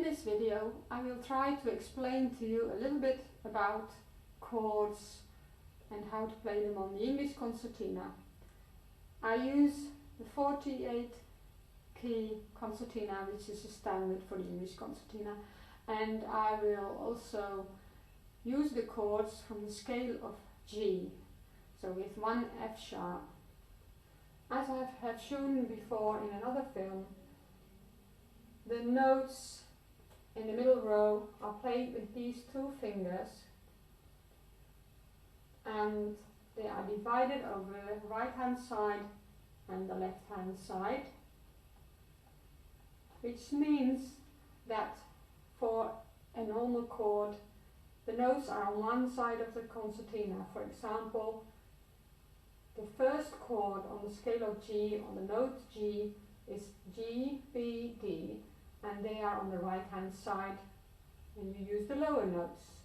this video I will try to explain to you a little bit about chords and how to play them on the English concertina. I use the 48 key concertina, which is a standard for the English concertina, and I will also use the chords from the scale of G, so with one F sharp. As I have shown before in another film, the notes in the middle row are played with these two fingers, and they are divided over the right hand side and the left hand side, which means that for a normal chord the notes are on one side of the concertina. For example, the first chord on the scale of G, on the note G, is G, B, D, and they are on the right hand side when you use the lower notes.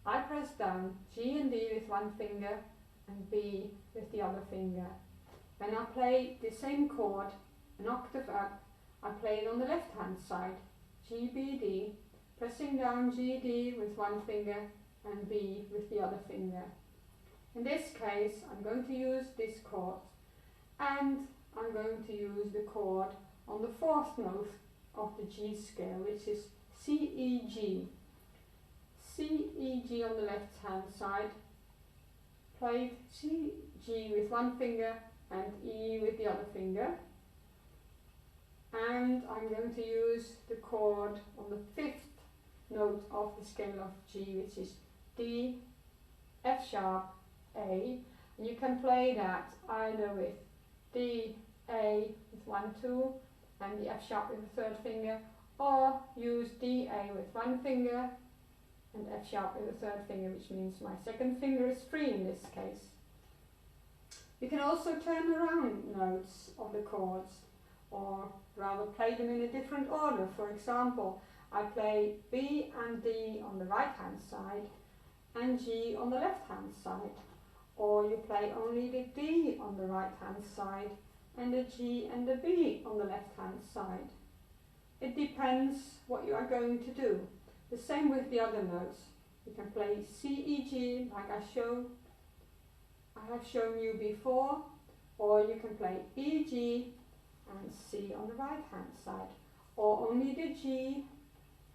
I press down G and D with one finger and B with the other finger. When I play the same chord an octave up, I play it on the left hand side, G, B, D, pressing down G, D with one finger and B with the other finger. In this case I'm going to use this chord, and I'm going to use the chord on the fourth note of the G scale, which is C, E, G. C, E, G on the left hand side, played C, G with one finger and E with the other finger. And I'm going to use the chord on the fifth note of the scale of G, which is D, F sharp, A. And you can play that either with D, A with 1, 2 and the F sharp with the third finger, or use D, A with one finger and F sharp with the third finger, which means my second finger is free in this case. You can also turn around notes of the chords, or rather play them in a different order. For example, I play B and D on the right hand side and G on the left hand side, or you play only the D on the right hand side and the G and the B on the left hand side. It depends what you are going to do. The same with the other notes. You can play C, E, G like I have shown you before, or you can play E, G and C on the right hand side, or only the G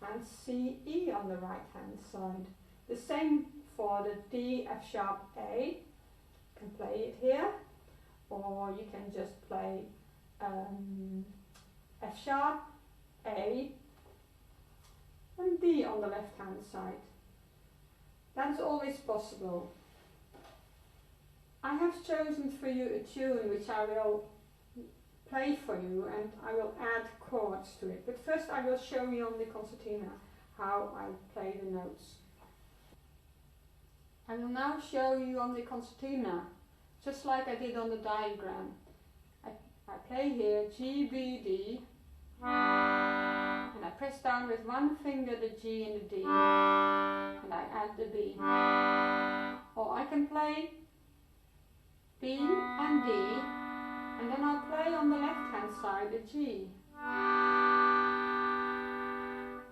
and C, E on the right hand side. The same for the D, F sharp, A. You can play it here, or you can just play F sharp, A and D on the left hand side. That's always possible. I have chosen for you a tune which I will play for you, and I will add chords to it. But first I will show you on the concertina how I play the notes. I will now show you on the concertina, just like I did on the diagram. I play here G, B, D, and I press down with one finger the G and the D, and I add the B. Or I can play B and D, and then I'll play on the left hand side the G.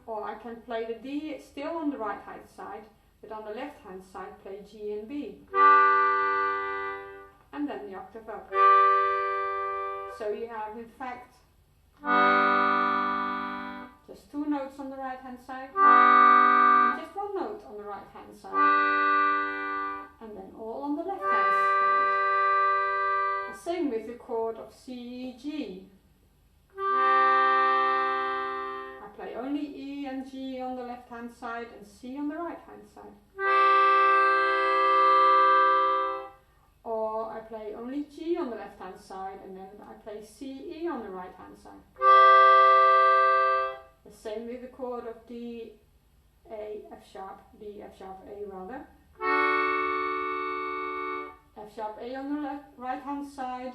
Or I can play the D still on the right hand side, but on the left hand side play G and B. And then the octave up. So you have in fact just two notes on the right hand side, and just one note on the right hand side, and then all on the left hand side. The same with the chord of C, E, G. I play only E and G on the left hand side and C on the right hand side. Or I play only G on the left hand side and then I play C, E on the right hand side. The same with the chord of D, A, F sharp, D, F sharp, A rather. F sharp, A on the right hand side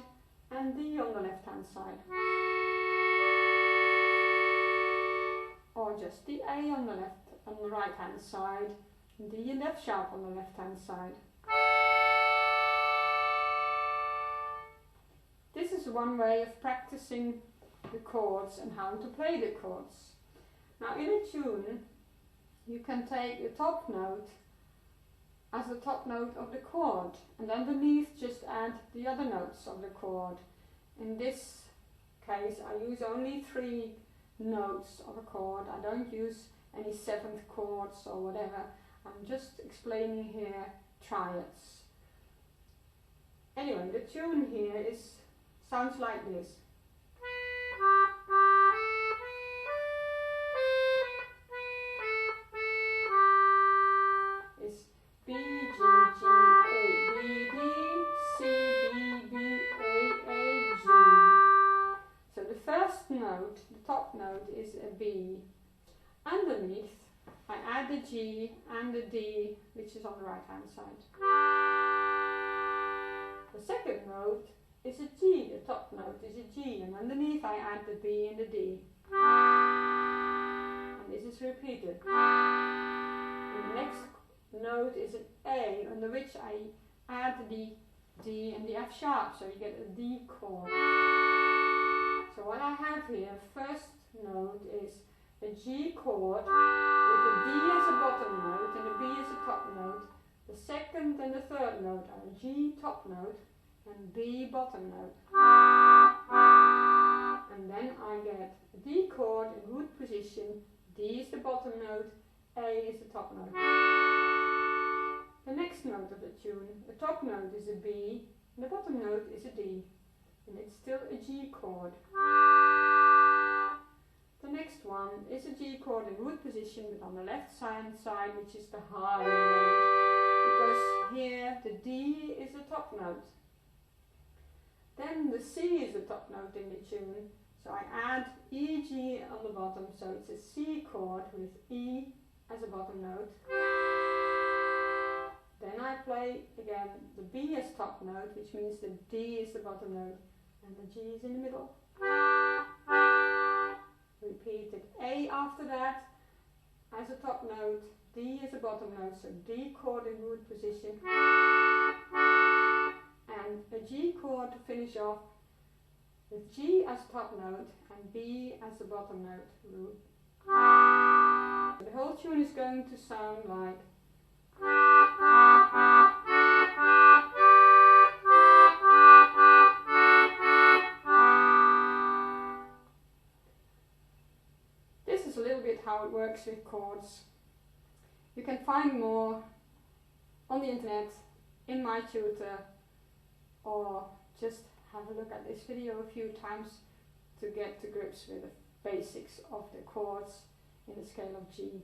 and D on the left hand side. Or just the A on the right hand side, and D and F sharp on the left hand side. This is one way of practicing the chords and how to play the chords. Now in a tune, you can take the top note as the top note of the chord, and underneath just add the other notes of the chord. In this case I use only 3 notes of a chord. I don't use any 7th chords or whatever. I'm just explaining here triads. Anyway, the tune here sounds like this. It's B, G, G, A, B, D, C, D, B, A, G. So the first note, the top note, is a B. Underneath, I add the G and the D, which is on the right hand side. The second note is a G, the top note is a G, and underneath I add the B and the D. And this is repeated. And the next note is an A, under which I add the D and the F sharp, so you get a D chord. So what I have here, first note is a G chord with a D as a bottom note and a B as a top note. The second and the third note are G top note and B bottom note. And then I get a D chord in root position, D is the bottom note, A is the top note. The next note of the tune, the top note is a B, and the bottom note is a D, and it's still a G chord. The next one is a G chord in root position, but on the left hand side, which is the higher note, because here the D is the top note. Then the C is the top note in the tune, so I add E, G on the bottom, so it's a C chord with E as a bottom note. Then I play again the B as top note, which means the D is the bottom note and the G is in the middle. Repeated A after that as a top note, D as a bottom note, so D chord in root position, and a G chord to finish off with G as top note and B as the bottom note. Root. The whole tune is going to sound like this is a little bit how it works with chords. You can find more on the internet, in my tutor, or just have a look at this video a few times to get to grips with the basics of the chords in the scale of G.